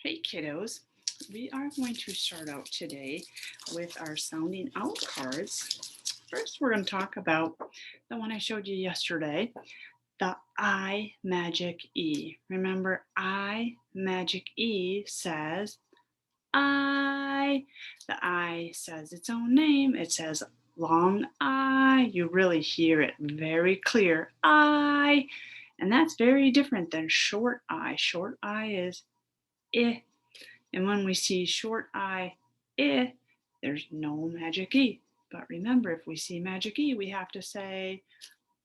Hey kiddos, we are going to start out today with our sounding out cards. First, we're going to talk about the one I showed you yesterday, the I magic E. Remember, I magic E says I. The I says its own name. It says long I. You really hear it very clear, I. And that's very different than short I. Short I is I. And when we see short I, there's no magic E. But remember, if we see magic E, we have to say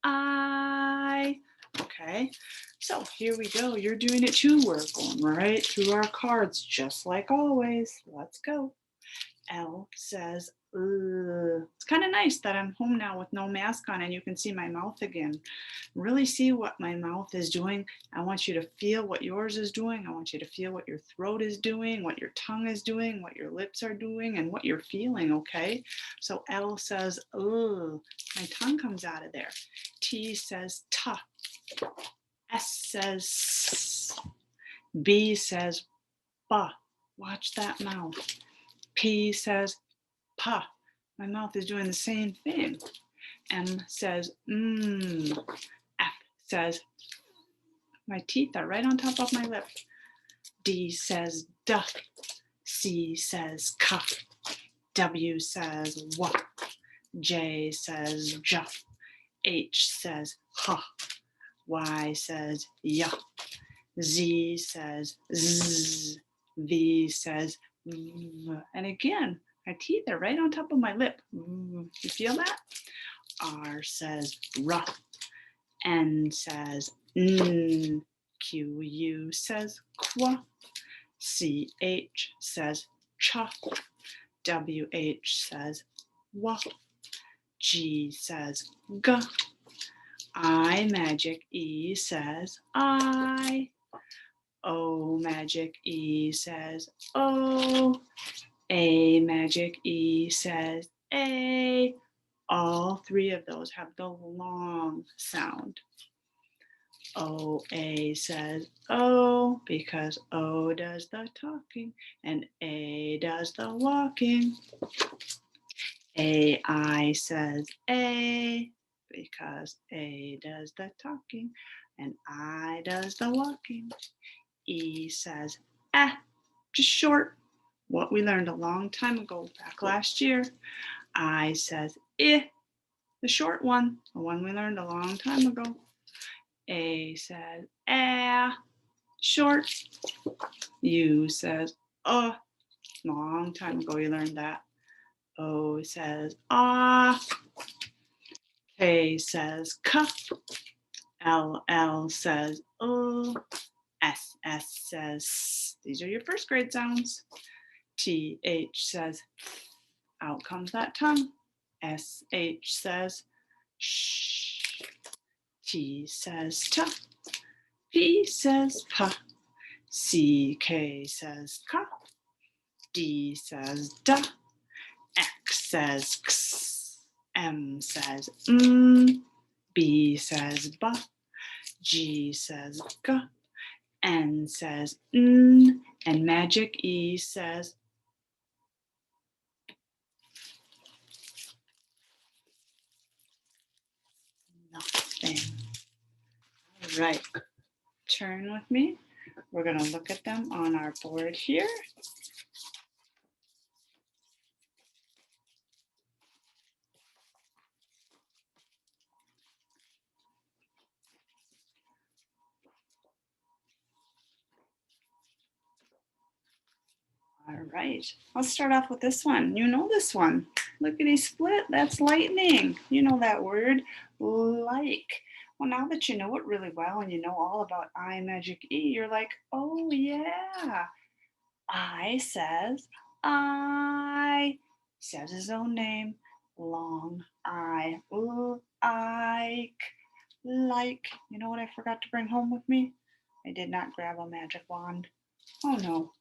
I. Okay, so here we go. You're doing it too. We're going right through our cards, just like always. Let's go. L says, ugh. It's kind of nice that I'm home now with no mask on and you can see my mouth again. Really see what my mouth is doing. I want you to feel what yours is doing. I want you to feel what your throat is doing, what your tongue is doing, what your lips are doing, and what you're feeling, okay? So L says, ugh. My tongue comes out of there. T says, ta. S says, s. B says, ba. Watch that mouth. P says, pa. My mouth is doing the same thing. M says, mmm. F says, my teeth are right on top of my lip. D says, duh. C says, ka. W says, wa. J says, ja. H says, ha. Y says, ya. Z says, zzz. V says, v. And again, my teeth are right on top of my lip. You feel that? R says, ruh. N says, n. Q, U says, qua. C, H says, cha. W, H says, wa. G says, ga. I magic E says, I. O magic E says, O. A magic E says, A. All three of those have the long sound. O, A says O because O does the talking and A does the walking. A, I says A because A does the talking and I does the walking. E says just short, what we learned a long time ago, back last year. I says the short one, the one we learned a long time ago. A says short. U says long time ago you learned that. O says ah. K says ka. L says S says, these are your first grade sounds. TH says, out comes that tongue. SH says, shh. T says, ta. P says, pa. CK says, ka. D says, da. X says, x. M says, B says, ba. G says, ga. N says, and magic E says, nothing. All right, turn with me. We're going to look at them on our board here. All right, let's start off with this one. You know this one. Lickety split, that's lightning. You know that word, like. Well, now that you know it really well and you know all about I magic E, you're like, oh yeah. I says, I says his own name, long I, like. You know what I forgot to bring home with me? I did not grab a magic wand. Oh no.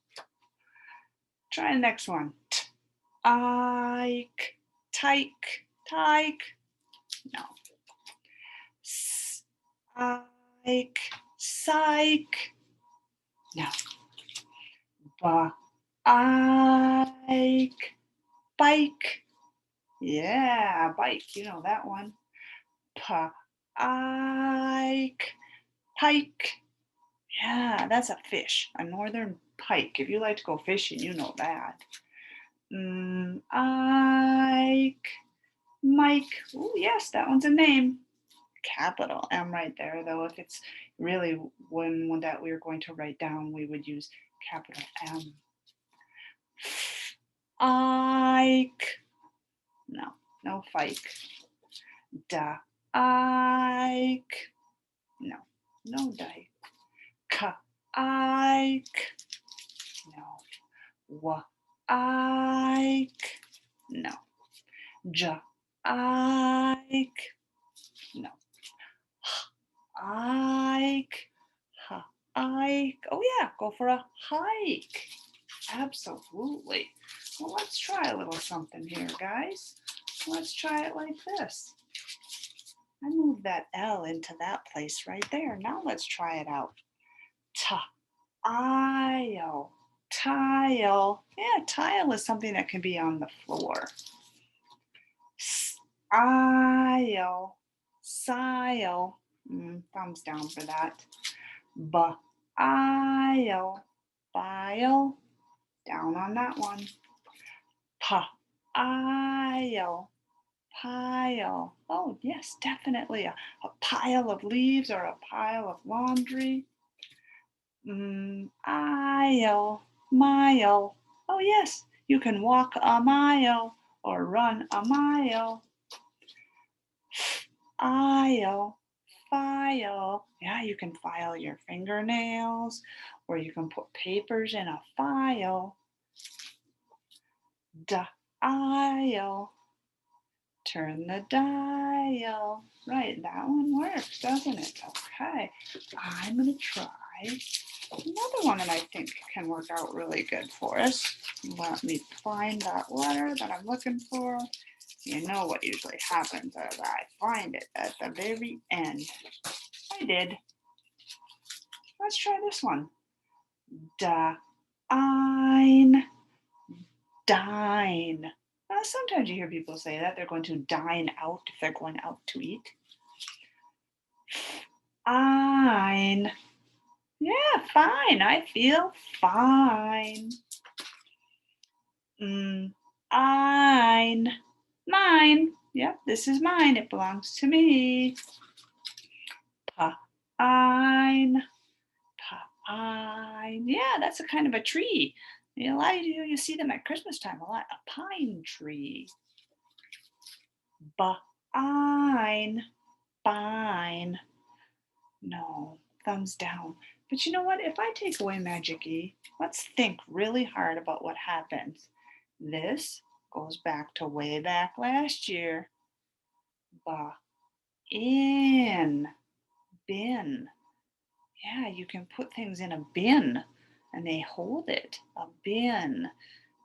Try the next one. Ike, tyke, no. Ike, psych, no. Bike, bike. Yeah, bike. You know that one. Pike, pike. Yeah, that's a fish, a northern pike. If you like to go fishing, you know that. Ike, Mike. Oh, yes, that one's a name. Capital M right there, though. If it's really one that we are going to write down, we would use capital M. Ike. No, no fike. Da. Ike. No, no dike. Ka. Ike. No. Wa. Ike. No. Ja. Ike. No. Ike. Ha. Ike. Oh yeah, go for a hike. Absolutely. Well, let's try a little something here, guys. Let's try it like this. I moved that L into that place right there. Now let's try it out. Tile. Tile. Yeah, tile is something that can be on the floor. Sile. Sile. Thumbs down for that. Bile. Bile. Down on that one. Pile. Pile. Oh, yes, definitely. A pile of leaves or a pile of laundry. Aisle. Mile. Oh, yes, you can walk a mile or run a mile. Aisle. File. Yeah, you can file your fingernails or you can put papers in a file. Dial. Turn the dial. Right, that one works, doesn't it? Okay, I'm going to try another one that I think can work out really good for us. Let me find that letter that I'm looking for. You know what usually happens is I find it at the very end. I did. Let's try this one. Dine. Dine. Sometimes you hear people say that they're going to dine out if they're going out to eat. Fine. Yeah, fine. I feel fine. Mine. Mine. Yep, this is mine. It belongs to me. Pine. Pine. Yeah, that's a kind of a tree. A lot of you see them at Christmas time a lot. A pine tree. Bine. Fine. No, thumbs down. But you know what? If I take away Magic E, let's think really hard about what happens. This goes back to way back last year. Ba in bin. Yeah, you can put things in a bin and they hold it. A bin.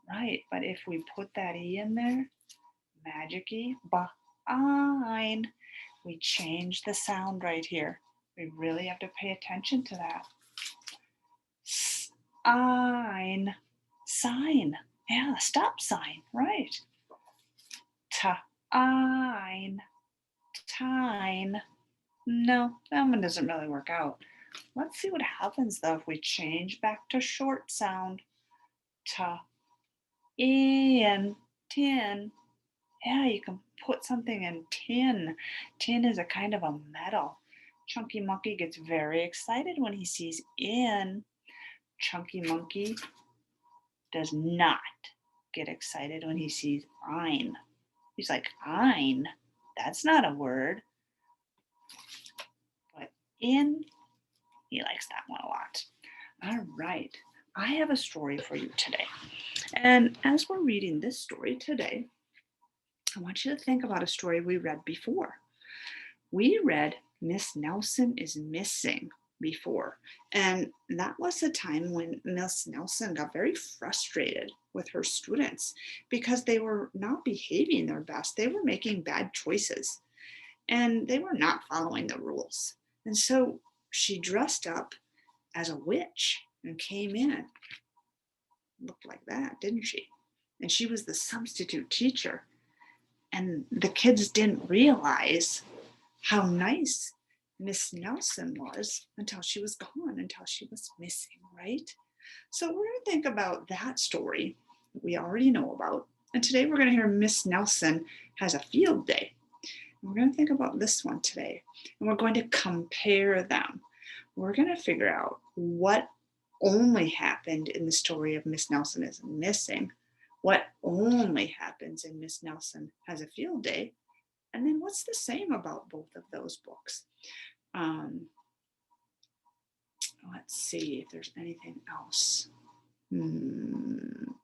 Right, but if we put that E in there, Magic E, ba-ine, we change the sound right here. We really have to pay attention to that. Sign. Sign. Yeah, stop sign. Right. Tine. Tine. No, that one doesn't really work out. Let's see what happens though if we change back to short sound. In. Tin. Yeah, you can put something in tin. Tin is a kind of a metal. Chunky Monkey gets very excited when he sees in. Chunky Monkey does not get excited when he sees ein. He's like, ein? That's not a word. But in, he likes that one a lot. All right, I have a story for you today. And as we're reading this story today, I want you to think about a story we read before. We read Miss Nelson is Missing before. And that was a time when Miss Nelson got very frustrated with her students because they were not behaving their best. They were making bad choices and they were not following the rules. And so she dressed up as a witch and came in. looked like that, didn't she? And she was the substitute teacher. And the kids didn't realize how nice Miss Nelson was until she was gone, until she was missing, right? So we're going to think about that story that we already know about. And today we're going to hear Miss Nelson has a field day. And we're going to think about this one today. And we're going to compare them. We're going to figure out what only happened in the story of Miss Nelson is missing, what only happens in Miss Nelson has a field day, and then what's the same about both of those books. Let's see if there's anything else.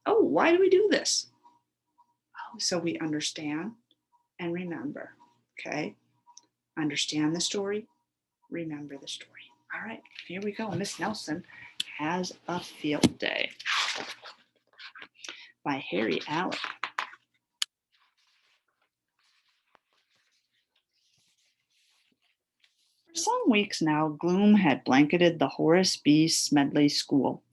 Oh, why do we do this? Oh, so we understand and remember, okay? Understand the story, remember the story. All right, here we go. Miss Nelson has a field day by Harry Allen. For some weeks now, gloom had blanketed the Horace B. Smedley School.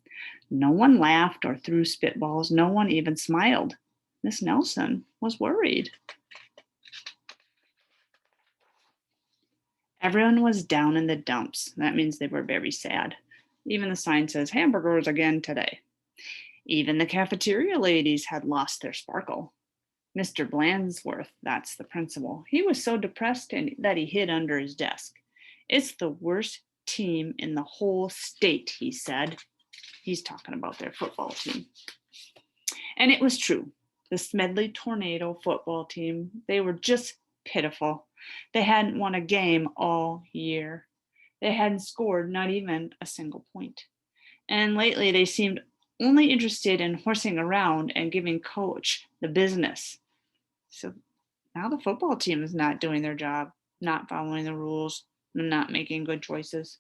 No one laughed or threw spitballs. No one even smiled. Miss Nelson was worried. Everyone was down in the dumps. That means they were very sad. Even the sign says hamburgers again today. Even the cafeteria ladies had lost their sparkle. Mr. Blansworth, that's the principal, he was so depressed that he hid under his desk. It's the worst team in the whole state, he said. He's talking about their football team. And it was true. The Smedley Tornado football team, they were just pitiful. They hadn't won a game all year. They hadn't scored not even a single point. And lately they seemed only interested in horsing around and giving coach the business. So now the football team is not doing their job, not following the rules, not making good choices.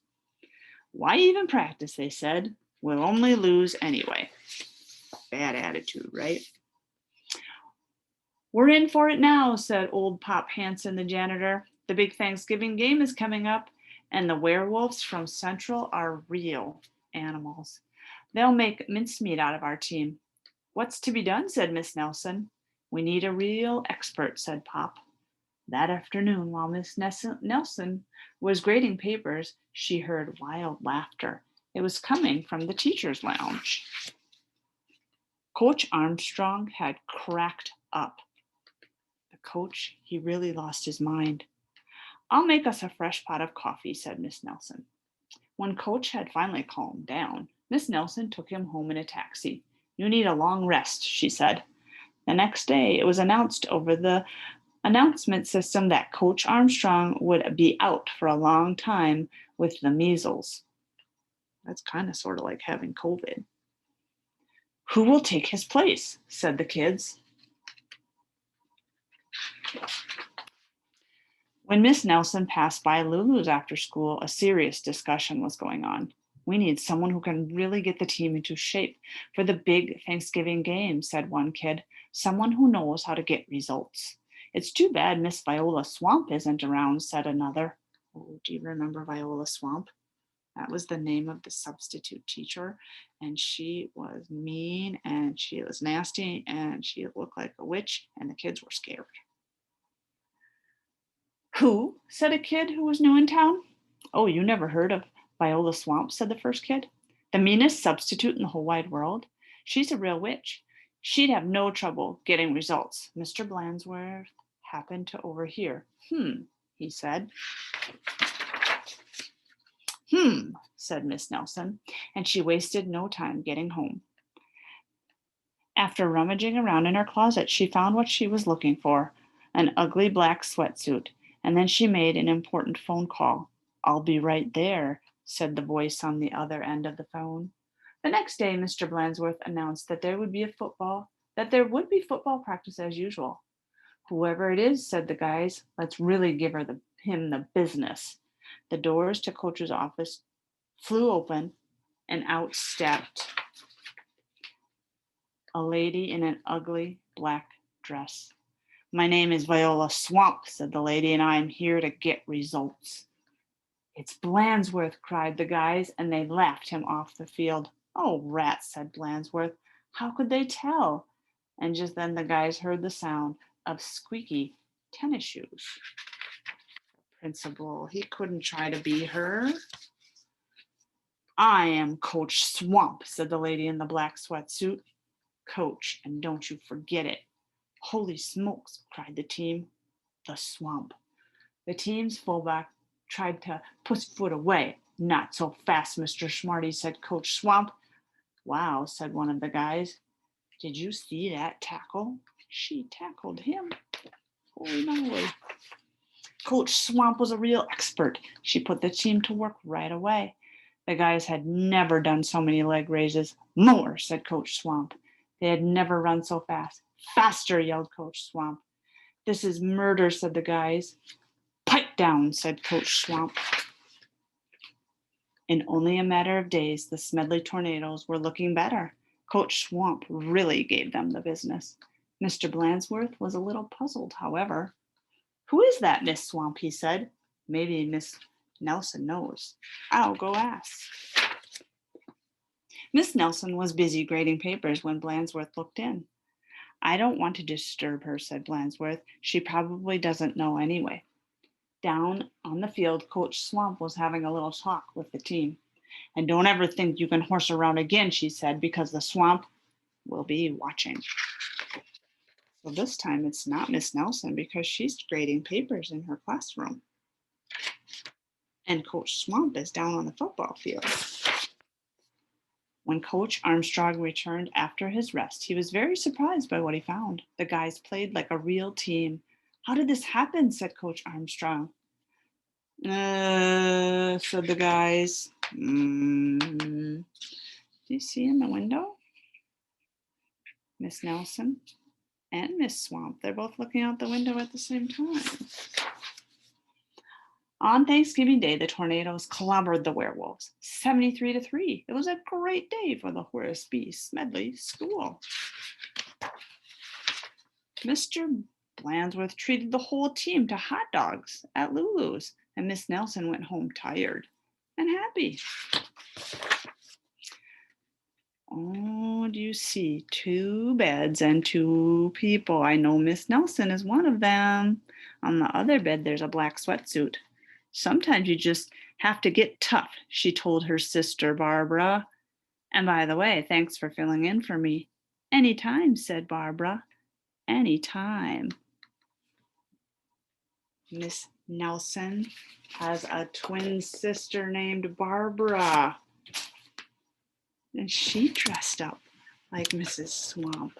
Why even practice, they said. We'll only lose anyway. Bad attitude, right? We're in for it now, said old Pop Hansen, the janitor. The big Thanksgiving game is coming up, and the werewolves from Central are real animals. They'll make mincemeat out of our team. What's to be done, said Miss Nelson. We need a real expert, said Pop. That afternoon, while Miss Nelson was grading papers, she heard wild laughter. It was coming from the teacher's lounge. Coach Armstrong had cracked up. The coach, he really lost his mind. I'll make us a fresh pot of coffee, said Miss Nelson. When Coach had finally calmed down, Miss Nelson took him home in a taxi. You need a long rest, she said. The next day, it was announced over the announcement system that Coach Armstrong would be out for a long time with the measles. That's kind of sort of like having COVID. Who will take his place? Said the kids. When Miss Nelson passed by Lulu's after school, a serious discussion was going on. We need someone who can really get the team into shape for the big Thanksgiving game, said one kid. Someone who knows how to get results. It's too bad Miss Viola Swamp isn't around, said another. Oh, do you remember Viola Swamp? That was the name of the substitute teacher, and she was mean, and she was nasty, and she looked like a witch, and the kids were scared. Who? Said a kid who was new in town. Oh, you never heard of Viola Swamp, said the first kid. The meanest substitute in the whole wide world. She's a real witch. She'd have no trouble getting results. Mr. Blansworth happened to overhear. He said. Said Miss Nelson, and she wasted no time getting home. After rummaging around in her closet, she found what she was looking for, an ugly black sweatsuit, and then she made an important phone call. I'll be right there, said the voice on the other end of the phone. The next day, Mr. Blansworth announced that there would be football practice as usual. Whoever it is, said the guys, let's really give him the business. The doors to Coach's office flew open, and out stepped a lady in an ugly black dress. My name is Viola Swamp, said the lady, and I'm here to get results. It's Blansworth, cried the guys, and they laughed him off the field. Oh, rats, said Blansworth. How could they tell? And just then the guys heard the sound of squeaky tennis shoes. Principal, he couldn't try to be her. I am Coach Swamp, said the lady in the black sweatsuit. Coach, and don't you forget it. Holy smokes, cried the team. The Swamp. The team's fullback tried to pussyfoot away. Not so fast, Mr. Smarty, said Coach Swamp. Wow, said one of the guys. Did you see that tackle? She tackled him. Holy moly. Coach Swamp was a real expert. She put the team to work right away. The guys had never done so many leg raises. More, said Coach Swamp. They had never run so fast. Faster, yelled Coach Swamp. This is murder, said the guys. Pipe down, said Coach Swamp. In only a matter of days, the Smedley Tornadoes were looking better. Coach Swamp really gave them the business. Mr. Blansworth was a little puzzled, however. Who is that, Miss Swamp? He said. Maybe Miss Nelson knows. I'll go ask. Miss Nelson was busy grading papers when Blansworth looked in. I don't want to disturb her, said Blansworth. She probably doesn't know anyway. Down on the field, Coach Swamp was having a little talk with the team. And don't ever think you can horse around again, she said, because the Swamp will be watching. So this time it's not Miss Nelson because she's grading papers in her classroom. And Coach Swamp is down on the football field. When Coach Armstrong returned after his rest, he was very surprised by what he found. The guys played like a real team. How did this happen? Said Coach Armstrong. Said the guys. Do you see in the window? Miss Nelson and Miss Swamp. They're both looking out the window at the same time. On Thanksgiving Day, the tornadoes clobbered the werewolves, 73-3. It was a great day for the Horace B. Smedley School. Mr. Blansworth treated the whole team to hot dogs at Lulu's, and Miss Nelson went home tired and happy. Oh, do you see? 2 beds and 2 people. I know Miss Nelson is one of them. On the other bed, there's a black sweatsuit. Sometimes you just have to get tough, she told her sister Barbara. And by the way, thanks for filling in for me. Anytime, said Barbara. Anytime. Miss Nelson has a twin sister named Barbara. And she dressed up like Mrs. Swamp.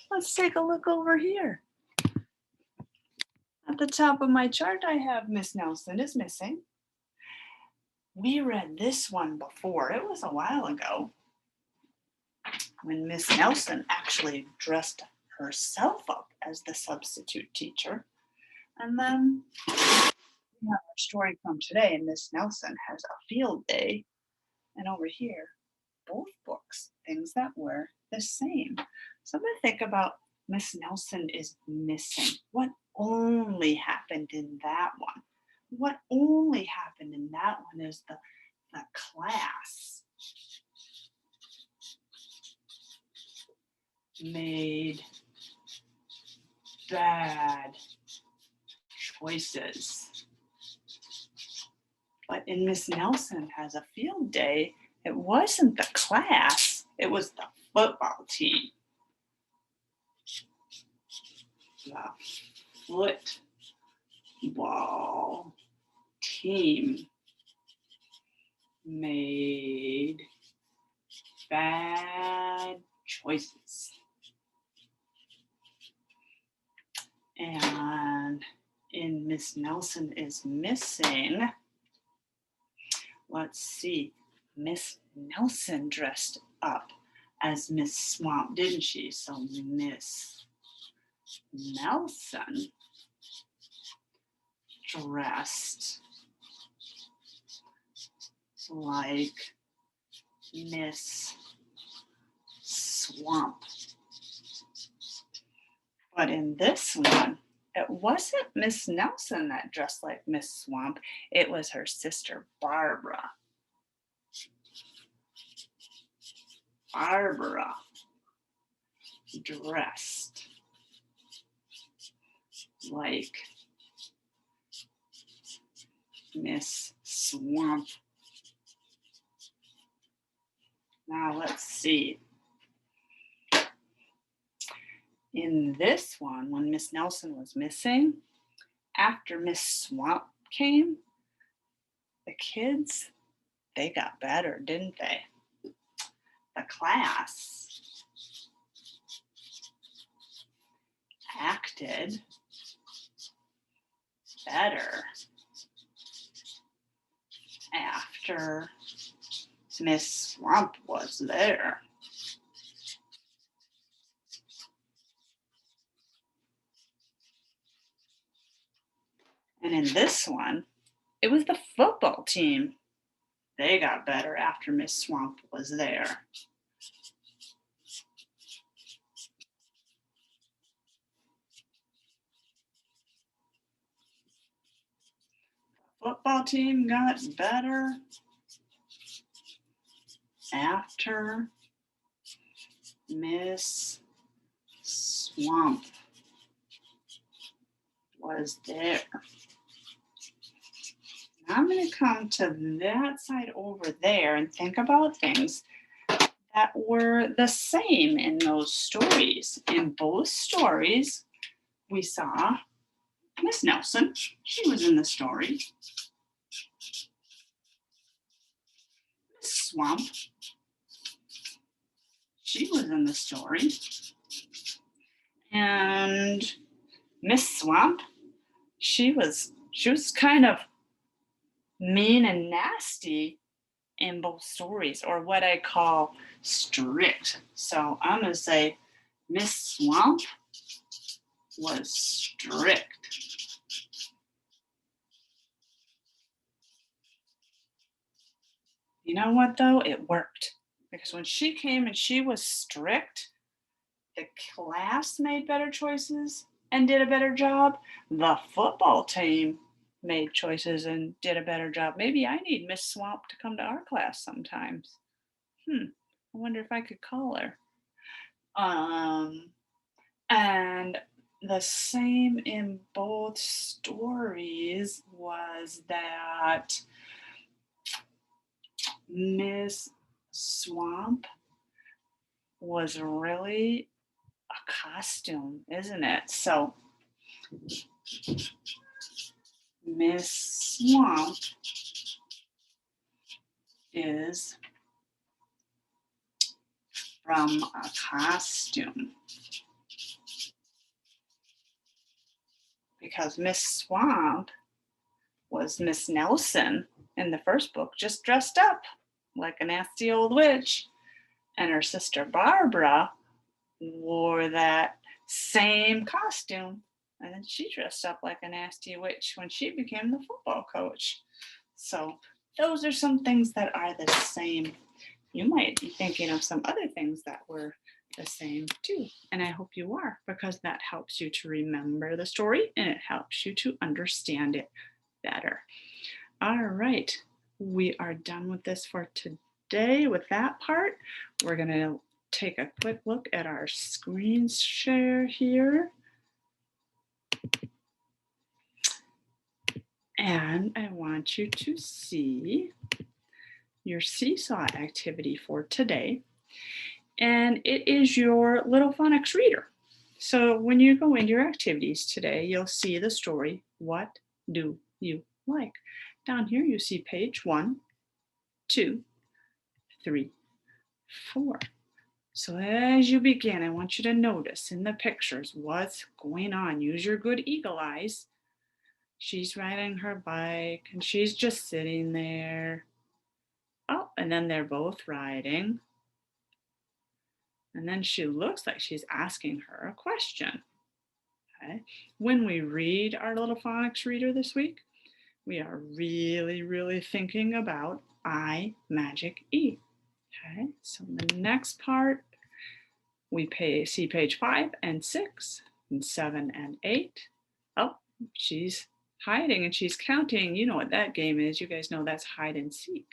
Let's take a look over here. At the top of my chart, I have Miss Nelson is missing. We read this one before. It was a while ago when Miss Nelson actually dressed herself up as the substitute teacher. And then we have our story from today, and Miss Nelson has a field day. And over here, both books, things that were the same. So I'm going to think about Miss Nelson is missing. What only happened in that one? What only happened in that one is the class made bad choices. But in Miss Nelson has a field day, it wasn't the class, it was the football team. The football team made bad choices. And in Miss Nelson is missing, let's see, Miss Nelson dressed up as Miss Swamp, didn't she? So Miss Nelson dressed like Miss Swamp. But in this one, it wasn't Miss Nelson that dressed like Miss Swamp. It was her sister Barbara. Barbara dressed like Miss Swamp. Now let's see. In this one, when Miss Nelson was missing, after Miss Swamp came, the kids, they got better, didn't they? The class acted better after Miss Swamp was there. And in this one, it was the football team. They got better after Miss Swamp was there. Football team got better after Miss Swamp was there. Now I'm going to come to that side over there and think about things that were the same in those stories. In both stories, we saw Miss Nelson. She was in the story. Miss Swamp. She was in the story. And Miss Swamp, she was kind of mean and nasty in both stories, or what I call strict. So I'm going to say Miss Swamp was strict. You know what though? It worked. Because when she came and she was strict, the class made better choices and did a better job. The football team made choices and did a better job. Maybe I need Miss Swamp to come to our class sometimes. I wonder if I could call her. And the same in both stories was that Miss Swamp was really a costume, isn't it? So Miss Swamp is from a costume. Because Miss Swamp was Miss Nelson in the first book, just dressed up like a nasty old witch. And her sister Barbara wore that same costume. And then she dressed up like a nasty witch when she became the football coach. So those are some things that are the same. You might be thinking of some other things that were the same too. And I hope you are, because that helps you to remember the story and it helps you to understand it better. All right, we are done with this for today with that part. We're going to take a quick look at our screen share here. And I want you to see your seesaw activity for today. And it is your little phonics reader. So when you go into your activities today, you'll see the story, What Do You Like? Down here, you see page 1, 2, 3, 4. So as you begin, I want you to notice in the pictures what's going on. Use your good eagle eyes. She's riding her bike and she's just sitting there. Oh, and then they're both riding. And then she looks like she's asking her a question. Okay. When we read our little phonics reader this week, we are really thinking about I, magic E. Okay, so the next part, we see page 5 and 6 and 7 and 8. Oh, she's hiding and she's counting. You know what that game is. You guys know that's hide and seek.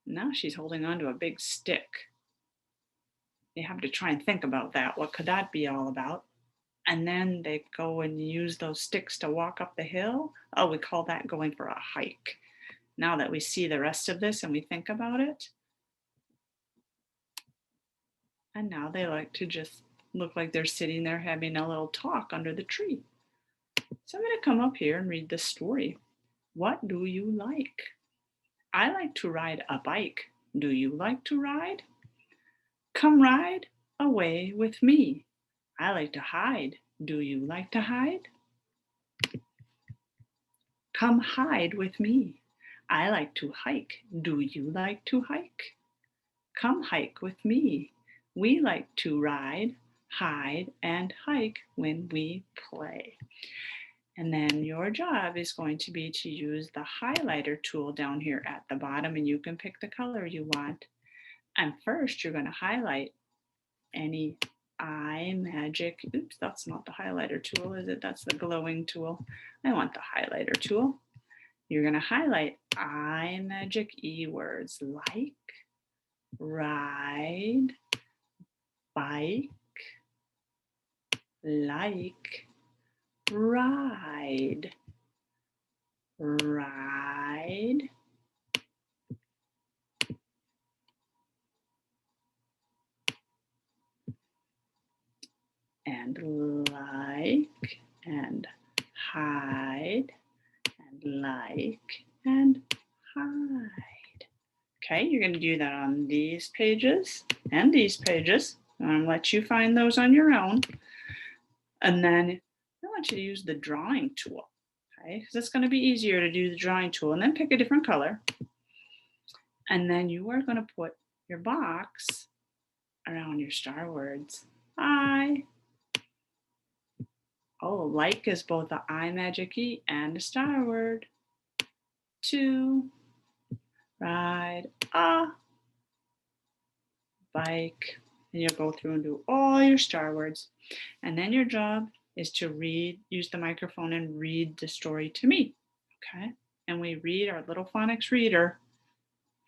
Now she's holding on to a big stick. They have to try and think about that. What could that be all about? And then they go and use those sticks to walk up the hill. Oh, we call that going for a hike. Now that we see the rest of this and we think about it, and now they like to just look like they're sitting there having a little talk under the tree. So I'm going to come up here and read this story. What do you like? I like to ride a bike. Do you like to ride? Come ride away with me. I like to hide. Do you like to hide? Come hide with me. I like to hike. Do you like to hike? Come hike with me. We like to ride, hide, and hike when we play. And then your job is going to be to use the highlighter tool down here at the bottom, and you can pick the color you want. And first, you're going to highlight any eye magic. Oops, that's not the highlighter tool, is it? That's the glowing tool. I want the highlighter tool. You're going to highlight eye magic E words like, ride, bike, like, ride, ride, and like, and hide, and like, and hide. Okay, you're going to do that on these pages and these pages. I'm going to let you find those on your own. And then I want you to use the drawing tool, okay? Because it's going to be easier to do the drawing tool, and then pick a different color. And then you are going to put your box around your star words. I. Oh, like is both the I magic E and a star word. To ride a bike. And you'll go through and do all your star words. And then your job is to use the microphone and read the story to me. Okay? And we read our little phonics reader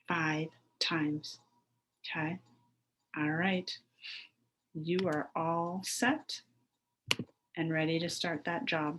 5 times. Okay? All right. You are all set and ready to start that job.